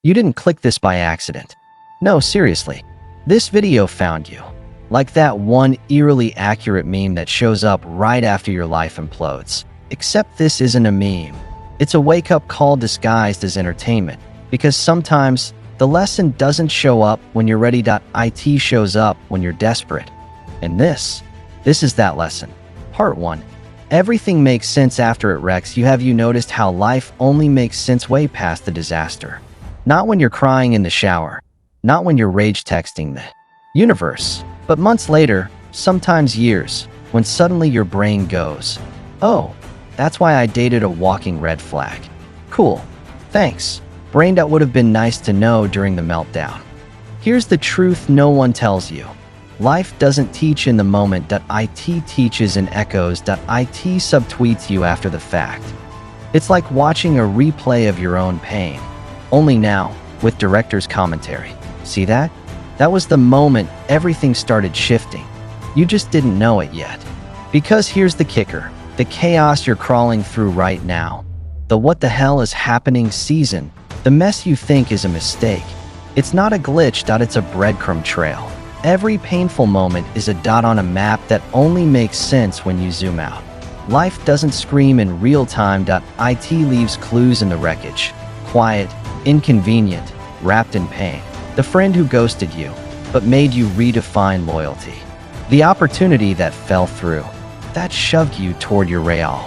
You didn't click this by accident. No, seriously. This video found you. Like that one eerily accurate meme that shows up right after your life implodes. Except this isn't a meme. It's a wake-up call disguised as entertainment. Because sometimes, the lesson doesn't show up when you're ready. It shows up when you're desperate. And this is that lesson. Part 1. Everything makes sense after it wrecks you. Have you noticed how life only makes sense way past the disaster? Not when you're crying in the shower. Not when you're rage texting the universe. But months later, sometimes years, when suddenly your brain goes, "Oh, that's why I dated a walking red flag. Cool. Thanks. Brain, that would have been nice to know during the meltdown." Here's the truth no one tells you. Life doesn't teach in the moment. It teaches in echoes. It subtweets you after the fact. It's like watching a replay of your own pain. Only now, with director's commentary. See that? That was the moment everything started shifting. You just didn't know it yet. Because here's the kicker. The chaos you're crawling through right now. The what the hell is happening season. The mess you think is a mistake. It's not a glitch. It's a breadcrumb trail. Every painful moment is a dot on a map that only makes sense when you zoom out. Life doesn't scream in real time. It leaves clues in the wreckage. Quiet, inconvenient, wrapped in pain. The friend who ghosted you, but made you redefine loyalty. The opportunity that fell through, that shoved you toward your real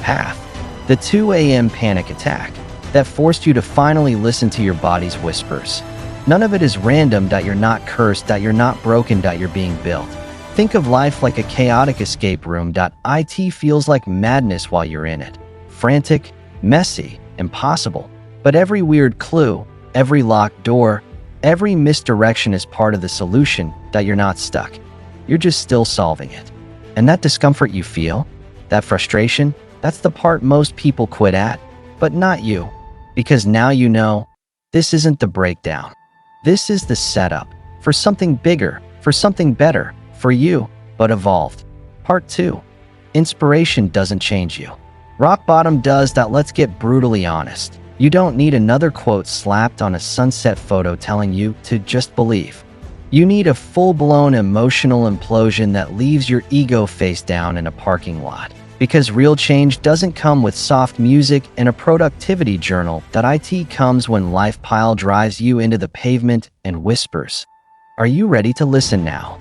path. The 2 a.m. panic attack, that forced you to finally listen to your body's whispers. None of it is random. You're not cursed. You're not broken. You're being built. Think of life like a chaotic escape room. It feels like madness while you're in it. Frantic, messy, impossible. But every weird clue, every locked door, every misdirection is part of the solution. You're not stuck. You're just still solving it. And that discomfort you feel, that frustration, that's the part most people quit at. But not you. Because now you know, this isn't the breakdown. This is the setup for something bigger, for something better, for you, but evolved. Part 2. Inspiration doesn't change you. Rock bottom does. Let's get brutally honest. You don't need another quote slapped on a sunset photo telling you to just believe. You need a full-blown emotional implosion that leaves your ego face down in a parking lot. Because real change doesn't come with soft music and a productivity journal. It comes when life pile drives you into the pavement and whispers. Are you ready to listen now?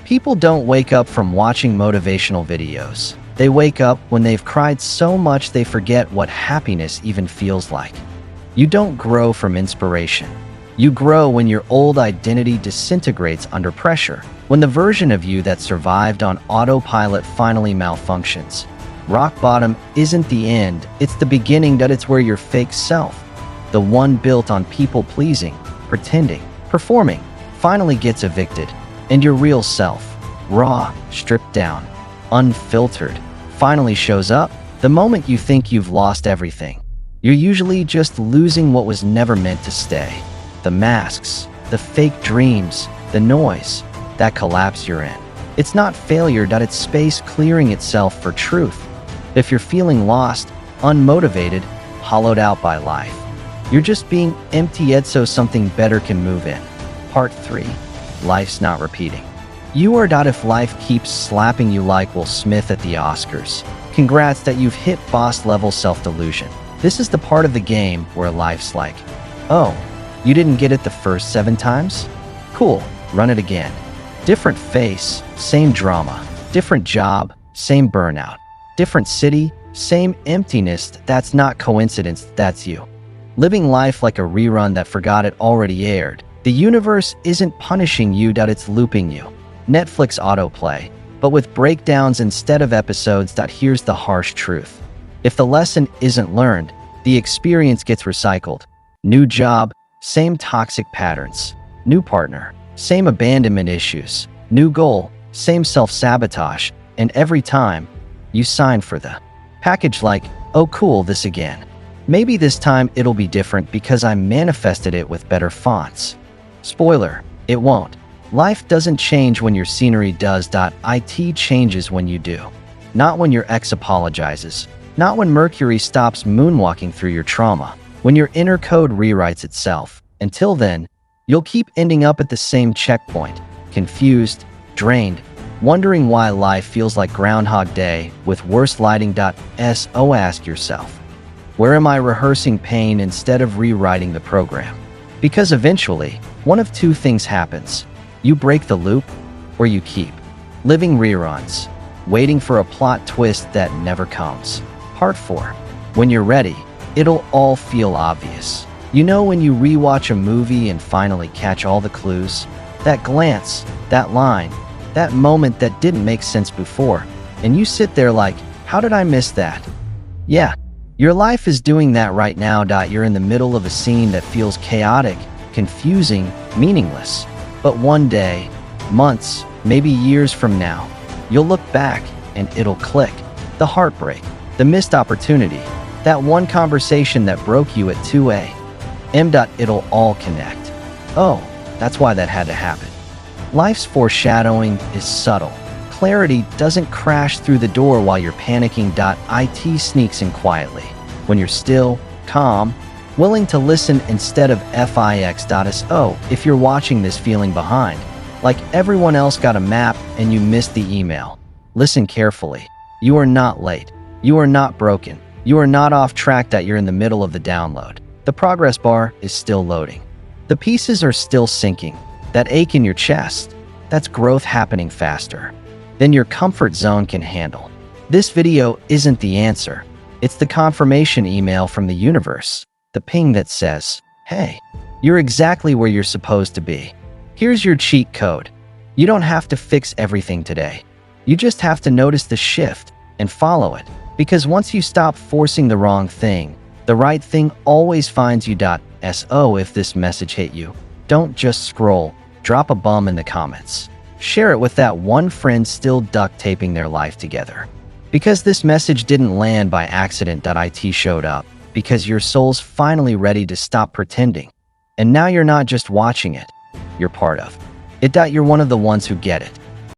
People don't wake up from watching motivational videos. They wake up when they've cried so much they forget what happiness even feels like. You don't grow from inspiration. You grow when your old identity disintegrates under pressure, when the version of you that survived on autopilot finally malfunctions. Rock bottom isn't the end, it's the beginning. It's where your fake self, the one built on people-pleasing, pretending, performing, finally gets evicted, and your real self, raw, stripped down, unfiltered, finally shows up. The moment you think you've lost everything, you're usually just losing what was never meant to stay. The masks, the fake dreams, the noise, that collapse you're in. It's not failure. It's space clearing itself for truth. If you're feeling lost, unmotivated, hollowed out by life, you're just being empty so something better can move in. Part 3. Life's not repeating. You are. If life keeps slapping you like Will Smith at the Oscars, congrats. You've hit boss level self-delusion. This is the part of the game where life's like, oh, you didn't get it the first 7 times? Cool, run it again. Different face, same drama. Different job, same burnout. Different city, same emptiness. That's not coincidence, that's you. Living life like a rerun that forgot it already aired. The universe isn't punishing you. It's looping you. Netflix autoplay, but with breakdowns instead of episodes. Here's the harsh truth. If the lesson isn't learned, the experience gets recycled. New job, same toxic patterns. New partner, same abandonment issues. New goal, same self-sabotage. And every time, you sign for the package like, oh cool, this again. Maybe this time it'll be different because I manifested it with better fonts. Spoiler, it won't. Life doesn't change when your scenery does. It changes when you do. Not when your ex apologizes. Not when Mercury stops moonwalking through your trauma. when your inner code rewrites itself. Until then, you'll keep ending up at the same checkpoint, confused, drained, wondering why life feels like Groundhog Day with worse lighting. So ask yourself, where am I rehearsing pain instead of rewriting the program? Because eventually, one of two things happens. You break the loop, or you keep living reruns, waiting for a plot twist that never comes. Part 4. When you're ready, it'll all feel obvious. You know when you rewatch a movie and finally catch all the clues? That glance, that line, that moment that didn't make sense before, and you sit there like, how did I miss that? Yeah, your life is doing that right now. You're in the middle of a scene that feels chaotic, confusing, meaningless. But one day, months, maybe years from now, you'll look back and it'll click. The heartbreak, the missed opportunity, that one conversation that broke you at 2 a.m. It'll all connect. Oh, that's why that had to happen. Life's foreshadowing is subtle. Clarity doesn't crash through the door while you're panicking. It sneaks in quietly, when you're still, calm, willing to listen instead of fix. So, if you're watching this feeling behind, like everyone else got a map and you missed the email, listen carefully. You are not late. You are not broken. You are not off track. You're in the middle of the download. The progress bar is still loading. The pieces are still sinking. That ache in your chest, that's growth happening faster than your comfort zone can handle. This video isn't the answer. It's the confirmation email from the universe. The ping that says, hey, you're exactly where you're supposed to be. Here's your cheat code. You don't have to fix everything today. You just have to notice the shift and follow it. Because once you stop forcing the wrong thing, the right thing always finds you. So if this message hit you, don't just scroll. Drop a bum in the comments. Share it with that one friend still duct taping their life together. Because this message didn't land by accident. It showed up because your soul's finally ready to stop pretending. And now you're not just watching it, you're part of it. You're one of the ones who get it.